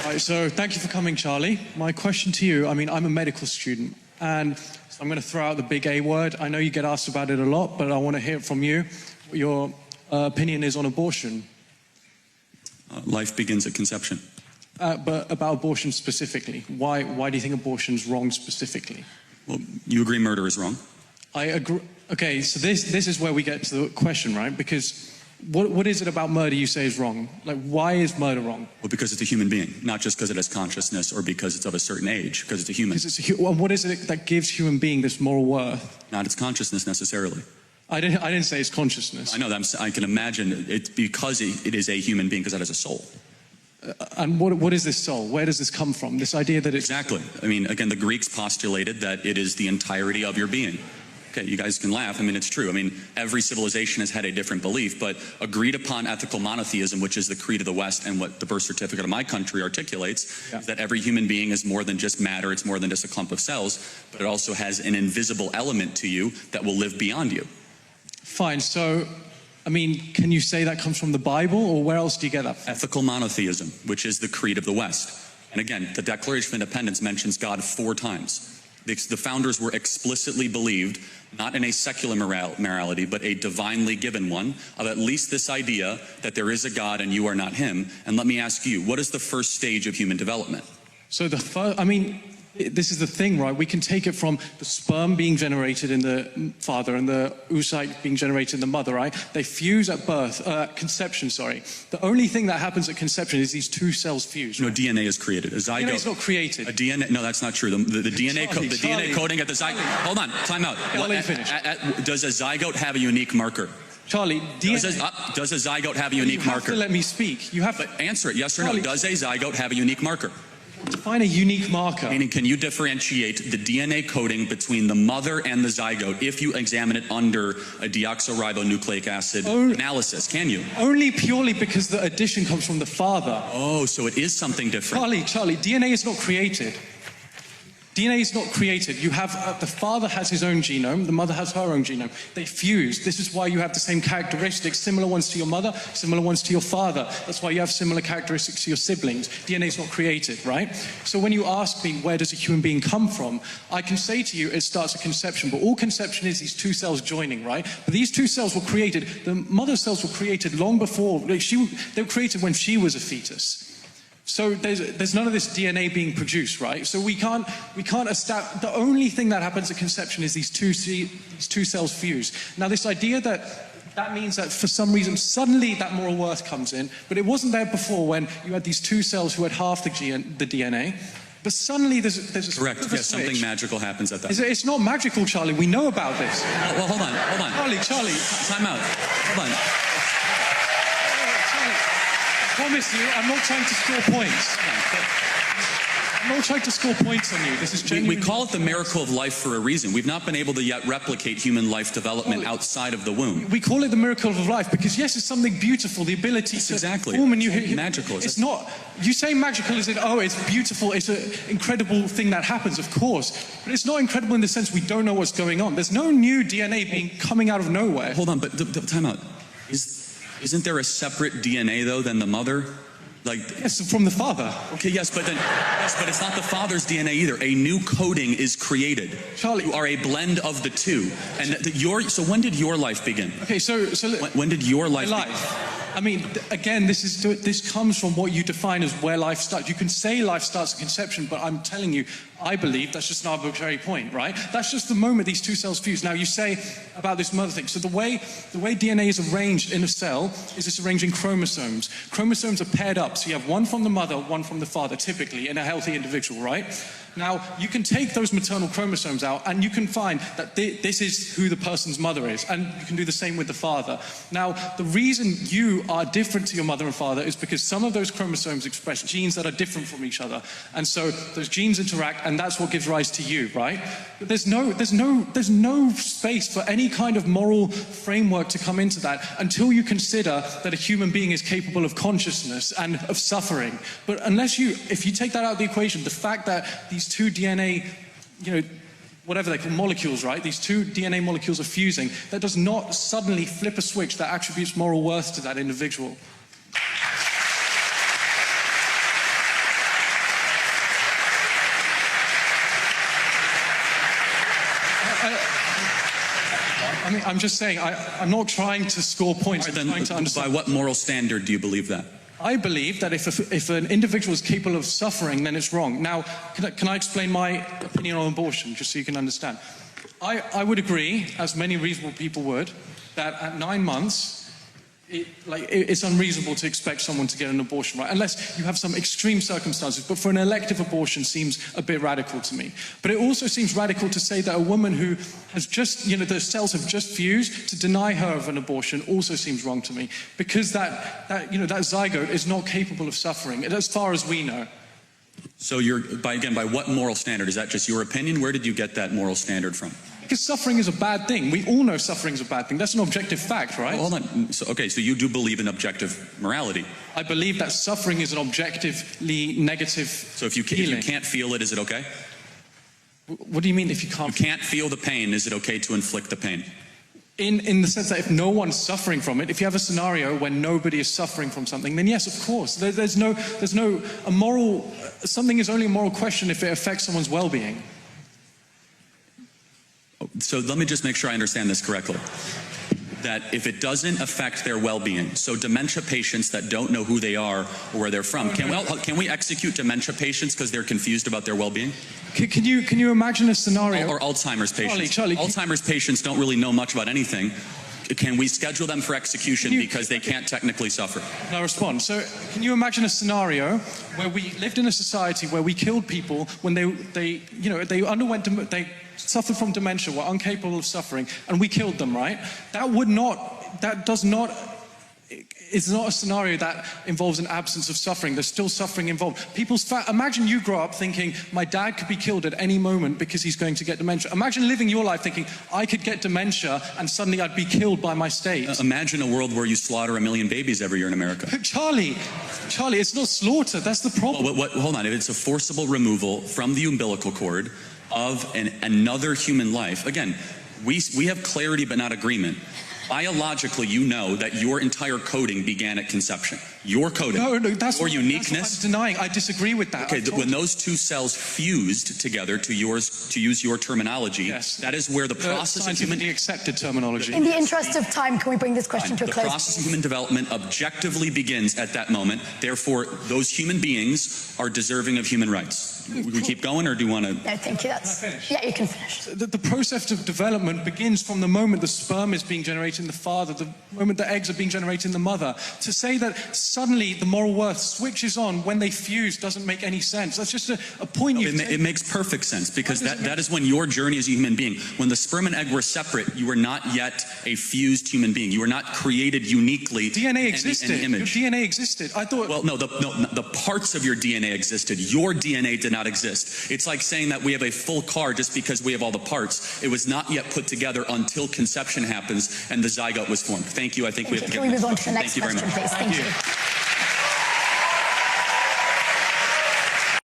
Right, so thank you for coming, Charlie. My question to you, I mean, I'm a medical student, and so I'm going to throw out the big A word. I know you get asked about it a lot, but I want to hear from you what your opinion is on abortion. Life begins at conception. But about abortion specifically, why do you think abortion's wrong specifically? Well, you agree murder is wrong? I agree. Okay, so this is where we get to the question, right? Because what is it about murder you say is wrong? Like, why is murder wrong? Well, because it's a human being, not just because it has consciousness or because it's of a certain age, because it's a human. And what is it that gives human being this moral worth? Not its consciousness necessarily. I didn't say it's consciousness. I know that. I can imagine it's because it is a human being, because it has a soul. And what is this soul? Where does this come from? This idea that it's... Exactly. I mean, again, the Greeks postulated that it is the entirety of your being. Okay, you guys can laugh. I mean, it's true. I mean, every civilization has had a different belief, but agreed upon ethical monotheism, which is the creed of the West and what the birth certificate of my country articulates, is that every human being is more than just matter. It's more than just a clump of cells, but it also has an invisible element to you that will live beyond you. Fine. So, I mean, can you say that comes from the Bible, or where else do you get that from? Ethical monotheism, which is the creed of the West. And again, the Declaration of Independence mentions God 4 times. The founders were explicitly believed, not in a secular morality, but a divinely given one, of at least this idea that there is a God and you are not him. And let me ask you, what is the first stage of human development? So I mean, this is the thing, right? We can take it from the sperm being generated in the father and the oocyte being generated in the mother, right? They fuse at birth, conception, sorry. The only thing that happens at conception is these 2 cells fuse. Right? No, DNA is created. A zygote. DNA is not created. A DNA, no, that's not true. The DNA, DNA coding at the zygote. Hold on, time out. I'll let you finish. Does a zygote have a unique marker? Charlie, does a zygote have a unique marker? You have to let me speak. You have to answer it, yes or no. Does a zygote have a unique marker? Define a unique marker. Meaning, can you differentiate the DNA coding between the mother and the zygote if you examine it under a deoxyribonucleic acid analysis? Can you? Only purely because the addition comes from the father. Oh, so it is something different. Charlie, DNA is not created. DNA is not created. You have, the father has his own genome, the mother has her own genome. They fuse. This is why you have the same characteristics, similar ones to your mother, similar ones to your father. That's why you have similar characteristics to your siblings. DNA is not created, right? So when you ask me, where does a human being come from? I can say to you, it starts at conception, but all conception is these 2 cells joining, right? But these 2 cells were created, the mother's cells were created long before, they were created when she was a fetus. So there's none of this DNA being produced, right? So we can't establish, the only thing that happens at conception is these two cells fuse. Now this idea that means that for some reason suddenly that moral worth comes in, but it wasn't there before when you had these 2 cells who had half the DNA. But suddenly there's a correct. Yes, something magical happens at that. It's not magical, Charlie. We know about this. Well, hold on. Charlie. Time out. Hold on. I promise you, I'm not trying to score points. I'm not trying to score points on you. This is genuine. We call it the miracle of life for a reason. We've not been able to yet replicate human life development outside of the womb. We call it the miracle of life because, yes, it's something beautiful, the ability to form a new... Magical. It's not... You say magical as in, oh, it's beautiful, it's an incredible thing that happens, of course. But it's not incredible in the sense we don't know what's going on. There's no new DNA coming out of nowhere. Hold on, but time out. Isn't there a separate DNA, though, than the mother? Yes, from the father. Okay, yes, but it's not the father's DNA either. A new coding is created. Charlie, you are a blend of the 2. And so when did your life begin? Okay, so when did your life begin? I mean, again, this comes from what you define as where life starts. You can say life starts at conception, but I'm telling you, I believe that's just an arbitrary point, right? That's just the moment these 2 cells fuse. Now, you say about this mother thing. So the way DNA is arranged in a cell is it's arranged in chromosomes. Chromosomes are paired up, so you have one from the mother, one from the father, typically, in a healthy individual, right? Now, you can take those maternal chromosomes out and you can find that this is who the person's mother is, and you can do the same with the father. Now, the reason you are different to your mother and father is because some of those chromosomes express genes that are different from each other, and so those genes interact, and that's what gives rise to you, right? But there's no space for any kind of moral framework to come into that until you consider that a human being is capable of consciousness and of suffering. But if you take that out of the equation, the fact that these 2 DNA, whatever they call molecules, right? These 2 DNA molecules are fusing. That does not suddenly flip a switch that attributes moral worth to that individual. mean, I'm just saying, I'm not trying to score points. Right, I'm trying to then, understand. by what moral standard do you believe that? I believe that if an individual is capable of suffering, then it's wrong. Now, can I explain my opinion on abortion, just so you can understand? I would agree, as many reasonable people would, that at 9 months, it's unreasonable to expect someone to get an abortion, right? Unless you have some extreme circumstances. But for an elective abortion seems a bit radical to me. But it also seems radical to say that a woman who has just, the cells have just fused, to deny her of an abortion also seems wrong to me. Because that zygote is not capable of suffering, as far as we know. So by what moral standard? Is that just your opinion? Where did you get that moral standard from? Because suffering is a bad thing. We all know suffering is a bad thing. That's an objective fact, right? Well, hold on. So you do believe in objective morality? I believe that suffering is an objectively negative So if you can't feel it, is it okay? What do you mean if you can't? You can't feel the pain, is it okay to inflict the pain? In the sense that if no one's suffering from it, if you have a scenario where nobody is suffering from something, then yes, of course. Something is only a moral question if it affects someone's well-being. So let me just make sure I understand this correctly. That if it doesn't affect their well-being, so dementia patients that don't know who they are or where they're from, can we execute dementia patients because they're confused about their well-being? Can you imagine a scenario? Or Alzheimer's patients. Charlie, Alzheimer's patients don't really know much about anything. Can we schedule them for execution because they can't technically suffer? I'll respond. So, can you imagine a scenario where we lived in a society where we killed people when they suffered from dementia, were incapable of suffering, and we killed them, right? It's not a scenario that involves an absence of suffering. There's still suffering involved. Imagine you grow up thinking, my dad could be killed at any moment because he's going to get dementia. Imagine living your life thinking, I could get dementia and suddenly I'd be killed by my state. Imagine a world where you slaughter 1 million babies every year in America. Charlie, it's not slaughter. That's the problem. Hold on. If it's a forcible removal from the umbilical cord of another human life, again, we have clarity but not agreement. Biologically, you know that your entire coding began at conception. Your coding, that's your uniqueness. That's what I'm denying. I disagree with that. Okay, when those two cells fused together, to use your terminology, yes, that is where the process of human accepted terminology. In the interest of time, can we bring this question to a close? The process of human development objectively begins at that moment. Therefore, those human beings are deserving of human rights. We keep going, or do you want to? No, thank you. Yeah, you can finish. The process of development begins from the moment the sperm is being generated in the father, the moment the eggs are being generated in the mother. To say that suddenly the moral worth switches on when they fuse doesn't make any sense. That's just a point you've taken. It makes perfect sense, because that is when your journey as a human being, when the sperm and egg were separate, you were not yet a fused human being. You were not created uniquely. DNA existed. In image. Your DNA existed. I thought. Well, no, the parts of your DNA existed. Your DNA did not exist. It's like saying that we have a full car just because we have all the parts. It was not yet put together until conception happens and the zygote was formed. Thank you. I think we have to Can we move on to the next question, please? Thank you.